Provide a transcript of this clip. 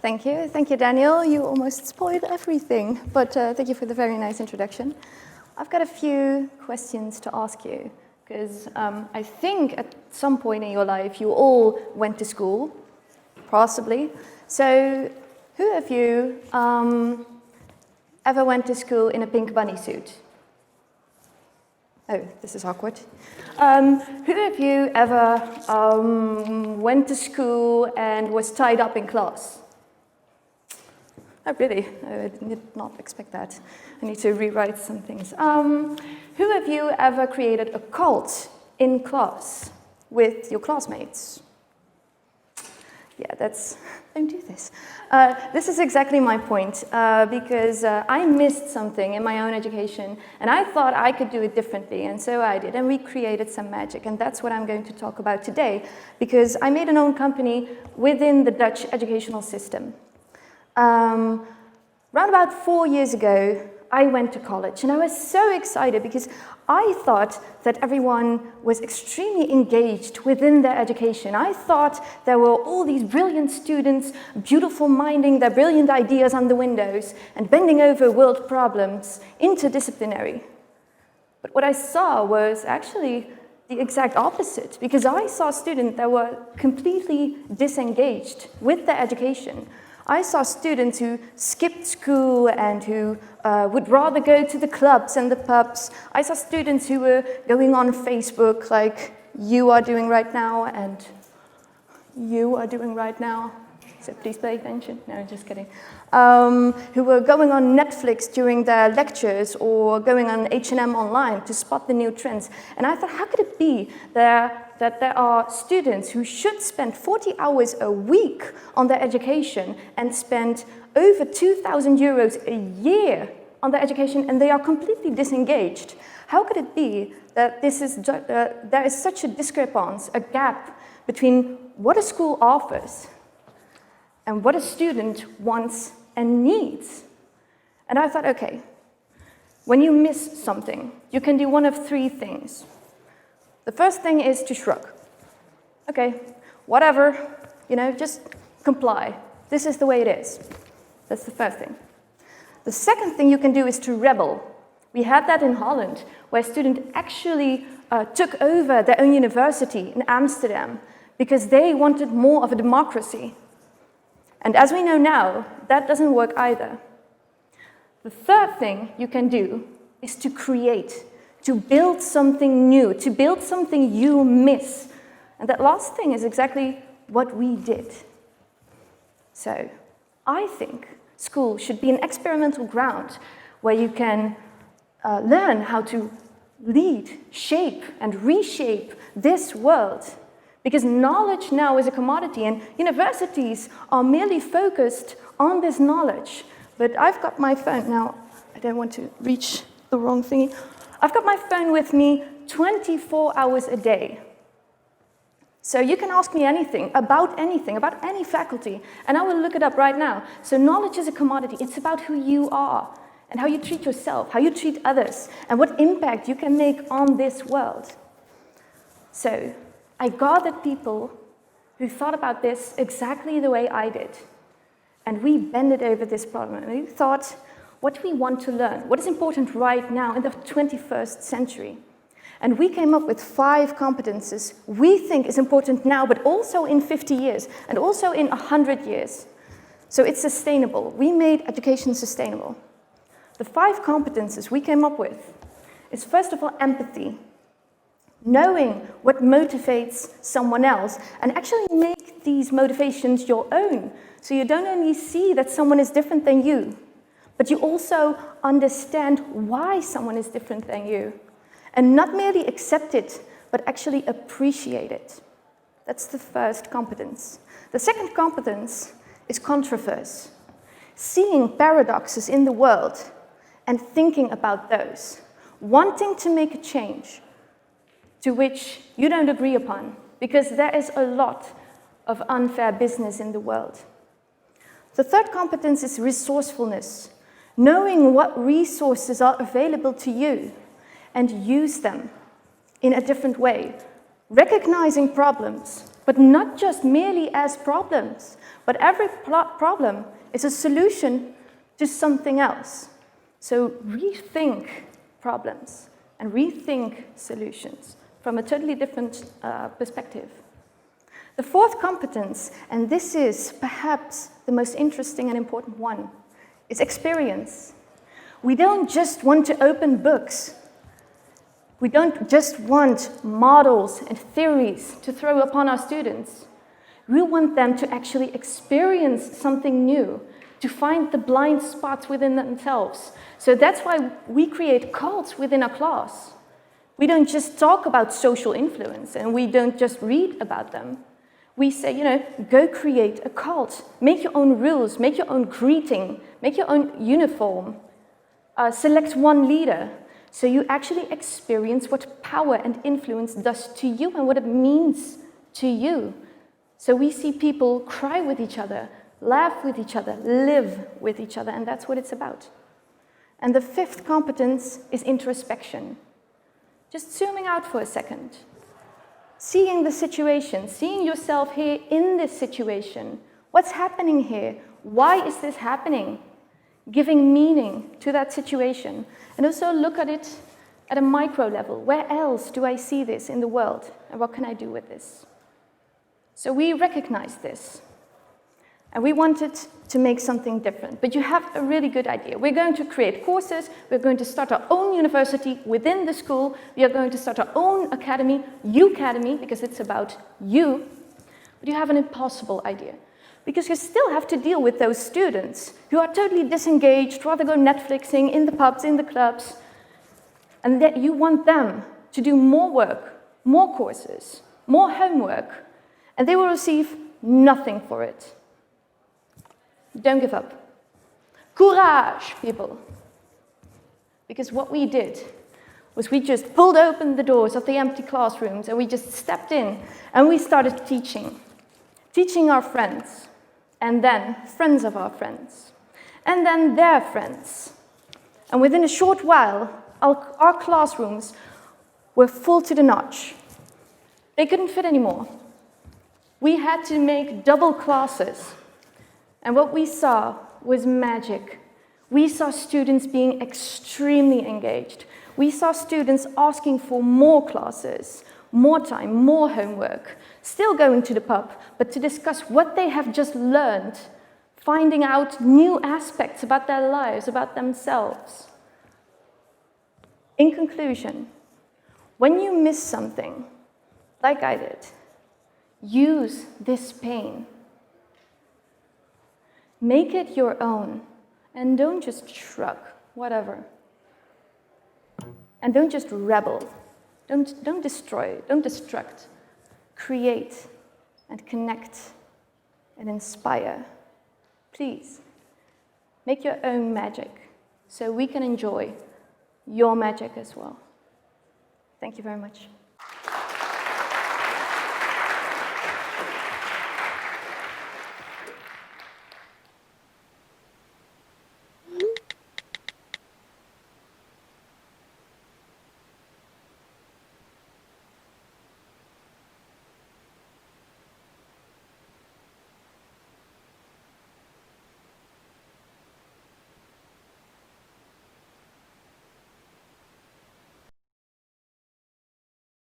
Thank you, Daniel. You almost spoiled everything, but thank you for the very nice introduction. I've got a few questions to ask you, because I think at some point in your life you all went to school, possibly. So who of you ever went to school in a pink bunny suit? Oh, this is awkward. Who of you ever went to school and was tied up in class? Oh, really? I did not expect that. I need to rewrite some things. Who of you ever created a cult in class with your classmates? Yeah, don't do this. This is exactly my point, because I missed something in my own education, and I thought I could do it differently, and so I did, and we created some magic, and that's what I'm going to talk about today, because I made an own company within the Dutch educational system. Around about 4 years ago, I went to college, and I was so excited because I thought that everyone was extremely engaged within their education. I thought there were all these brilliant students, beautiful minding their brilliant ideas on the windows and bending over world problems, interdisciplinary. But what I saw was actually the exact opposite, because I saw students that were completely disengaged with their education. I saw students who skipped school and who would rather go to the clubs and the pubs. I saw students who were going on Facebook like you are doing right now and you are doing right now. So please pay attention. No, just kidding. Who were going on Netflix during their lectures or going on H&M online to spot the new trends. And I thought, how could it be that there are students who should spend 40 hours a week on their education and spend over 2,000 euros a year on their education, and they are completely disengaged? How could it be that there is such a discrepancy, a gap between what a school offers and what a student wants and needs? And I thought, okay, when you miss something, you can do one of three things. The first thing is to shrug. Okay, whatever, just comply. This is the way it is. That's the first thing. The second thing you can do is to rebel. We had that in Holland, where students actually took over their own university in Amsterdam because they wanted more of a democracy. And as we know now, that doesn't work either. The third thing you can do is to create, to build something new, to build something you miss. And that last thing is exactly what we did. So I think school should be an experimental ground where you can learn how to lead, shape, and reshape this world. Because knowledge now is a commodity, and universities are merely focused on this knowledge. But I've got my phone now. I don't want to reach the wrong thingy. I've got my phone with me 24 hours a day. So you can ask me anything, about any faculty, and I will look it up right now. So knowledge is a commodity. It's about who you are and how you treat yourself, how you treat others, and what impact you can make on this world. So I gathered people who thought about this exactly the way I did. And we bended over this problem. And we thought, what do we want to learn? What is important right now in the 21st century? And we came up with 5 competences we think is important now, but also in 50 years, and also in 100 years. So it's sustainable. We made education sustainable. The 5 competences we came up with is, first of all, empathy. Knowing what motivates someone else, and actually make these motivations your own. So you don't only see that someone is different than you, but you also understand why someone is different than you. And not merely accept it, but actually appreciate it. That's the first competence. The second competence is controversy. Seeing paradoxes in the world and thinking about those. Wanting to make a change to which you don't agree upon, because there is a lot of unfair business in the world. The third competence is resourcefulness. Knowing what resources are available to you and use them in a different way. Recognizing problems, but not just merely as problems, But every problem is a solution to something else. So rethink problems and rethink solutions from a totally different perspective. The fourth competence, and this is perhaps the most interesting and important one, is experience. We don't just want to open books. We don't just want models and theories to throw upon our students. We want them to actually experience something new, to find the blind spots within themselves. So that's why we create cults within our class. We don't just talk about social influence, and we don't just read about them. We say, go create a cult. Make your own rules, make your own greeting, make your own uniform. Select one leader, so you actually experience what power and influence does to you and what it means to you. So we see people cry with each other, laugh with each other, live with each other, and that's what it's about. And the fifth competence is introspection. Just zooming out for a second. Seeing the situation, seeing yourself here in this situation. What's happening here? Why is this happening? Giving meaning to that situation. And also look at it at a micro level. Where else do I see this in the world? And what can I do with this? So we recognize this. And we wanted to make something different. But you have a really good idea. We're going to create courses. We're going to start our own university within the school. We are going to start our own academy, Ucademy, because it's about you. But you have an impossible idea. Because you still have to deal with those students who are totally disengaged, rather go Netflixing in the pubs, in the clubs, and that you want them to do more work, more courses, more homework, and they will receive nothing for it. Don't give up. Courage, people. Because what we did was we just pulled open the doors of the empty classrooms and we just stepped in and we started teaching. Teaching our friends, and then friends of our friends, and then their friends. And within a short while, our classrooms were full to the notch. They couldn't fit anymore. We had to make double classes. And what we saw was magic. We saw students being extremely engaged. We saw students asking for more classes, more time, more homework, still going to the pub, but to discuss what they have just learned, finding out new aspects about their lives, about themselves. In conclusion, when you miss something, like I did, use this pain. Make it your own, and don't just shrug, whatever. And don't just rebel. Don't destroy, don't destruct. Create and connect and inspire. Please, make your own magic so we can enjoy your magic as well. Thank you very much.